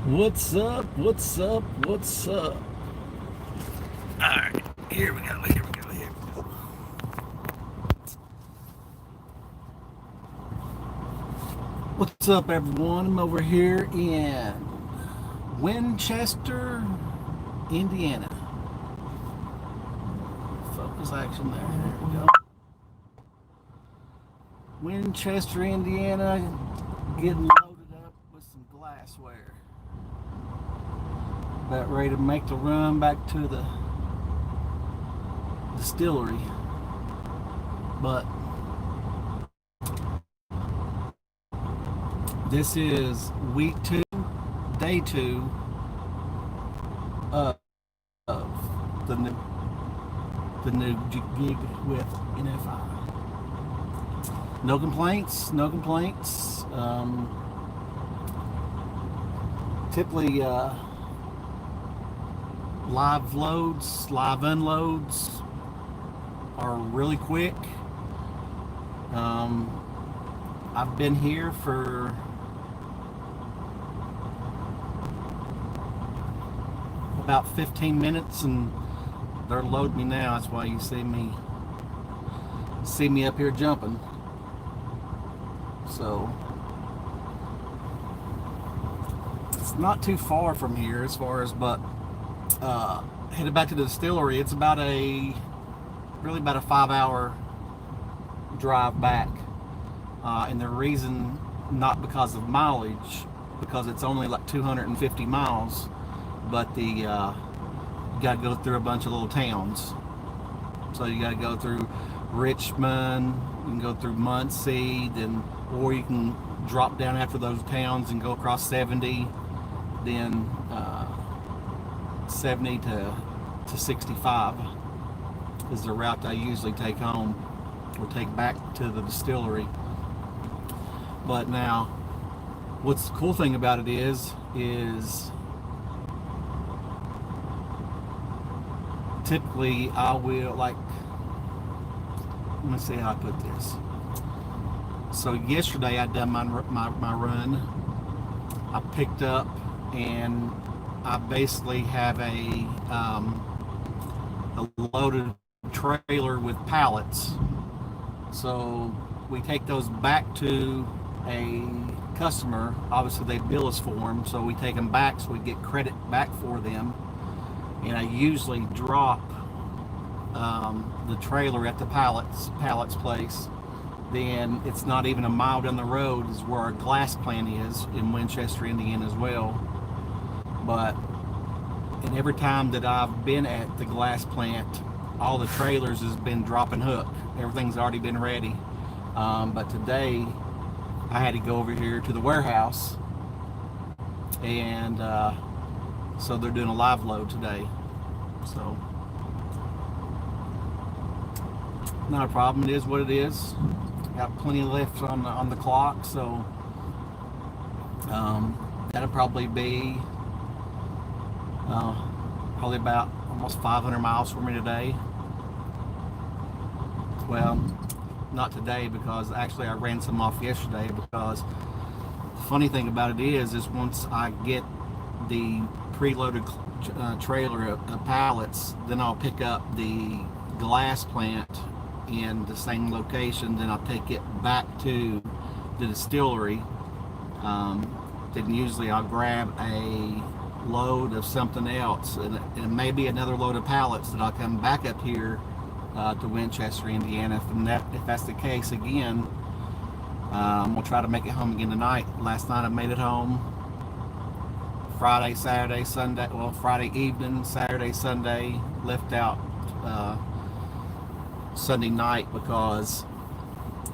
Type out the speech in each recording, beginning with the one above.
What's up? What's up? What's up? Alright, here we go, here we go, here we go. What's up, everyone? I'm over here in Winchester, Indiana. Focus action there. There we go. Winchester, Indiana, getting loaded up with some glassware. About ready to make the run back to the distillery. But this is week 2, day 2 of the new, the new gig with NFI. No complaints, no complaints. Typically, live loads, live unloads are really quick. I've been here for about 15 minutes and they're loading me now. That's why you see me up here jumping. So it's not too far from here as far as, but headed back to the distillery. It's about a 5-hour drive back, and the reason, not because of mileage, because it's only like 250 miles, but you got to go through a bunch of little towns. So you got to go through Richmond, you can go through Muncie, or you can drop down after those towns and go across 70, then 70 to 65 is the route I usually take home or take back to the distillery. But now, what's the cool thing about it is typically I will, like, let me see how I put this. So yesterday I done my run. I picked up and I basically have a loaded trailer with pallets. So we take those back to a customer. Obviously they bill us for them, so we take them back so we get credit back for them. And I usually drop the trailer at the pallets place. Then it's not even a mile down the road is where our glass plant is in Winchester, Indiana as well. But and every time that I've been at the glass plant, all the trailers has been dropping hook. Everything's already been ready. But today I had to go over here to the warehouse, and so they're doing a live load today. So not a problem. It is what it is. Got plenty left on the clock, so that'll probably be probably about almost 500 miles for me today. Well, not today, because actually I ran some off yesterday, because the funny thing about it is once I get the preloaded trailer of pallets, then I'll pick up the glass plant in the same location, then I'll take it back to the distillery. Then usually I'll grab a load of something else, and maybe another load of pallets that I'll come back up here to Winchester, Indiana. If that's the case again, we'll try to make it home again tonight. Last night I made it home Friday, Saturday, Sunday. Well, Friday evening, Saturday, Sunday. Left out Sunday night because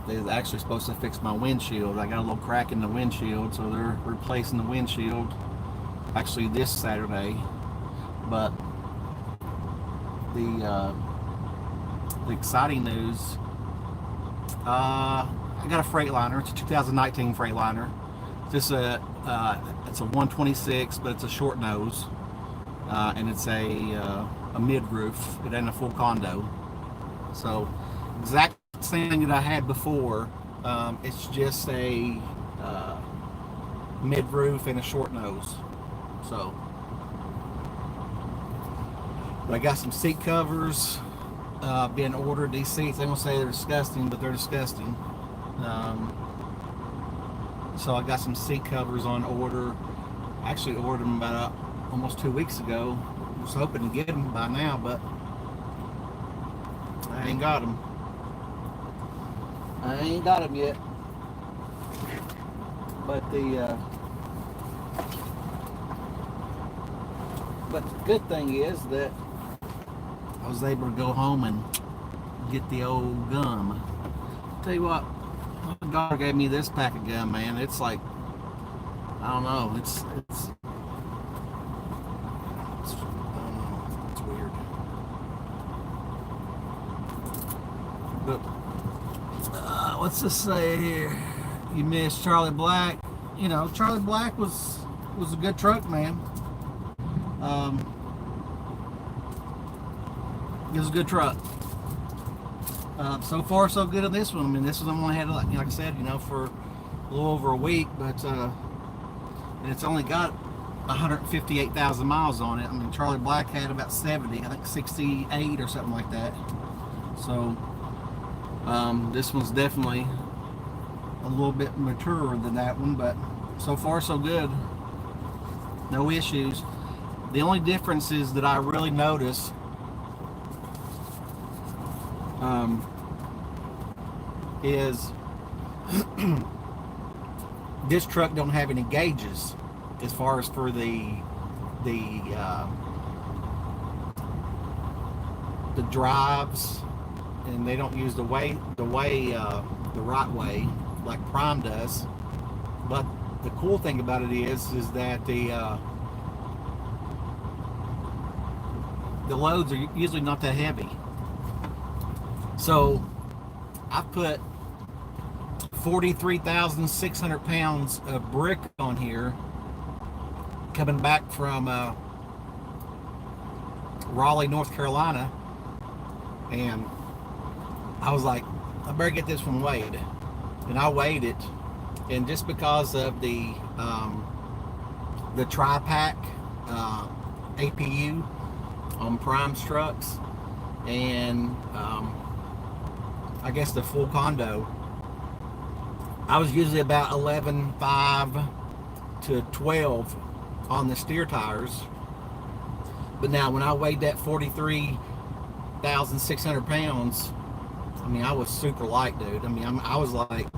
they was actually supposed to fix my windshield. I got a little crack in the windshield, so they're replacing the windshield actually this Saturday. But the exciting news, I got a Freightliner. It's a 2019 Freightliner. It's a 126, but it's a short nose, and it's a mid roof. It ain't a full condo. So exact same thing that I had before. It's just a mid roof and a short nose. So, but I got some seat covers being ordered. These seats, they won't say they're disgusting, but they're disgusting. So I got some seat covers on order. I actually ordered them about almost 2 weeks ago. I was hoping to get them by now, but I ain't got them. I ain't got them yet. But the good thing is that I was able to go home and get the old gum. Tell you what, my daughter gave me this pack of gum, man. It's like, I don't know, it's I don't know, it's weird. But what's this say here? You miss Charlie Black. You know, Charlie Black was a good truck, man. It was a good truck. So far, so good on this one. I mean, this one I've only had, like I said, you know, for a little over a week, but and it's only got 158,000 miles on it. I mean, Charlie Black had about 70, I think 68 or something like that. So this one's definitely a little bit maturer than that one, but so far so good. No issues. The only differences that I really notice is this truck don't have any gauges as far as for the drives, and they don't use the right way like Prime does. But the cool thing about it is that the loads are usually not that heavy. So I put 43,600 pounds of brick on here coming back from Raleigh, North Carolina, and I was like, I better get this one weighed. And I weighed it, and just because of the tri-pack APU on Prime's trucks, and I guess the full condo, I was usually about 11.5 to 12 on the steer tires. But now when I weighed that 43,600 pounds, I mean, I was super light, dude. I mean, I was like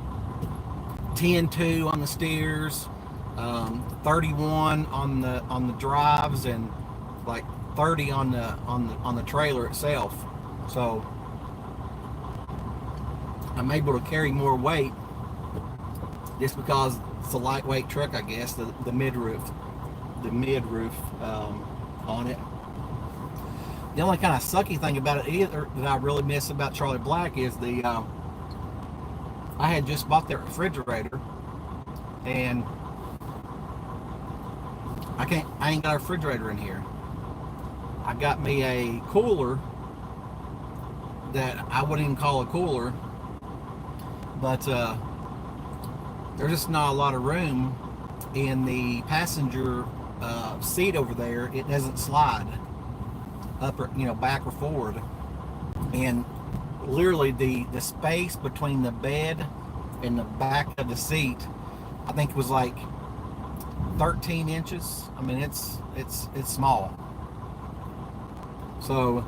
10.2 on the steers, 31 on the drives, and like 30 on the trailer itself. So I'm able to carry more weight just because it's a lightweight truck, I guess. The mid roof on it. The only kind of sucky thing about it either that I really miss about Charlie Black is I had just bought that refrigerator, and I ain't got a refrigerator in here. I got me a cooler that I wouldn't even call a cooler, but there's just not a lot of room in the passenger seat over there. It doesn't slide up or, back or forward, and literally the space between the bed and the back of the seat, I think it was like 13 inches. I mean, it's small. So,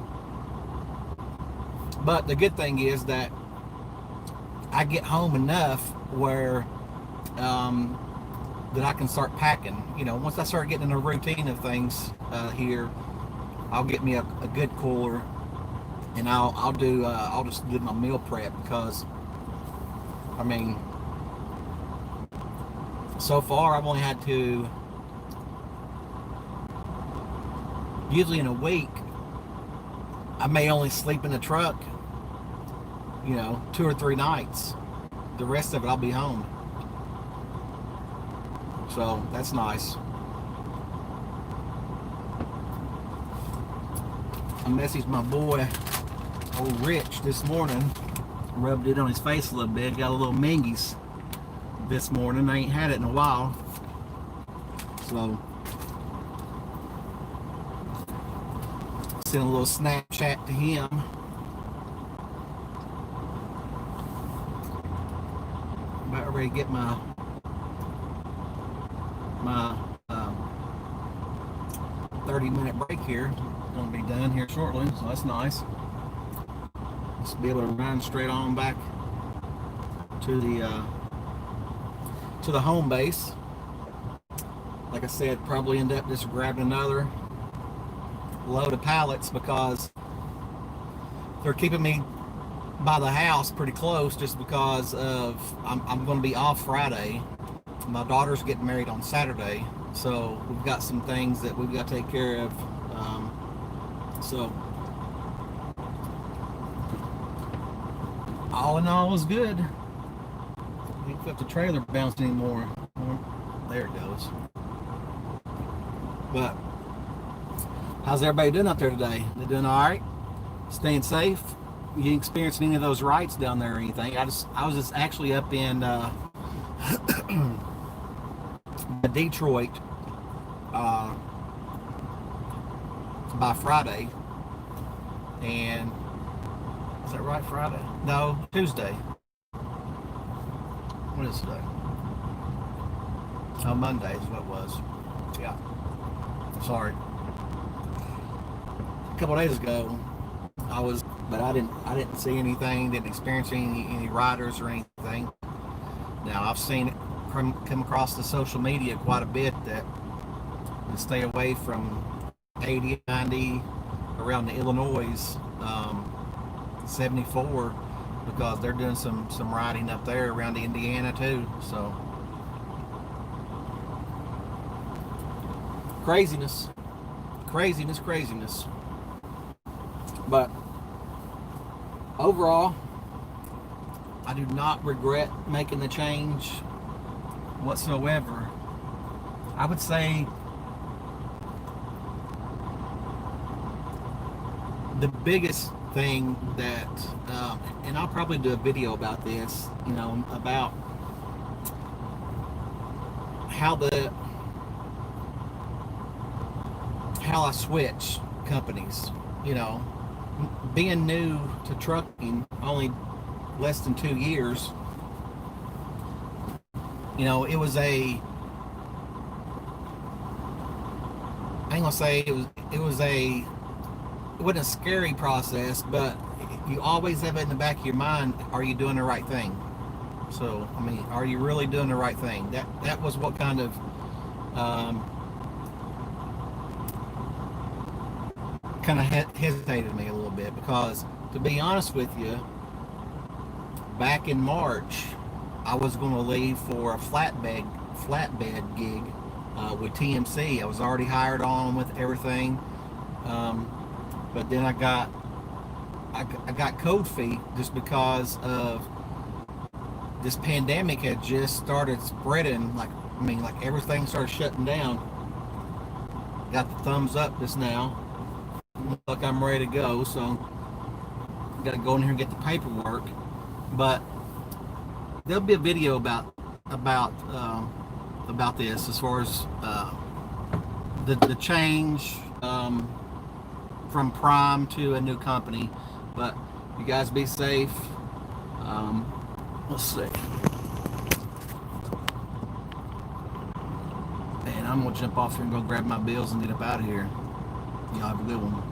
but the good thing is that I get home enough where that I can start packing. Once I start getting in a routine of things here, I'll get me a good cooler, and I'll just do my meal prep, because I mean, so far I've only had to, usually in a week, I may only sleep in the truck, 2 or 3 nights. The rest of it I'll be home. So that's nice. I messaged my boy, old Rich, this morning. Rubbed it on his face a little bit. Got a little mingies this morning. I ain't had it in a while. So Send a little Snapchat to him. About ready to get my 30-minute break here. Gonna be done here shortly, so that's nice. Just be able to run straight on back to the home base. Like I said, probably end up just grabbing another load of pallets because they're keeping me by the house pretty close, just because of I'm going to be off Friday. My daughter's getting married on Saturday, so we've got some things that we've got to take care of. So all in all, was good. I can't flip the trailer bounce anymore. There it goes. But how's everybody doing out there today? They doing all right? Staying safe? You experiencing any of those riots down there or anything? I was just actually up in Detroit by Friday, and is that right? Friday? No, Tuesday. What is today? Oh, Monday is what it was. Yeah. Sorry. A couple days ago, but I didn't see anything, didn't experience any riders or anything. Now I've seen it come across the social media quite a bit that to stay away from 80, 90 around the Illinois 74, because they're doing some riding up there around Indiana too. So craziness. But overall, I do not regret making the change whatsoever. I would say the biggest thing that, and I'll probably do a video about this, about how I switch companies. Being new to trucking, only less than 2 years, it was I ain't gonna say it wasn't a scary process, but you always have it in the back of your mind, are you doing the right thing? So, are you really doing the right thing? That was what kind of hesitated me a little bit, because to be honest with you, back in March, I was going to leave for a flatbed gig with TMC. I was already hired on with everything, but then I got cold feet just because of this pandemic had just started spreading. Like everything started shutting down. Got the thumbs up just now. Look like I'm ready to go, so got to go in here and get the paperwork. But there'll be a video about this, as far as the change from Prime to a new company. But you guys be safe. Let's see. And I'm gonna jump off here and go grab my bills and get up out of here. Y'all have a good one.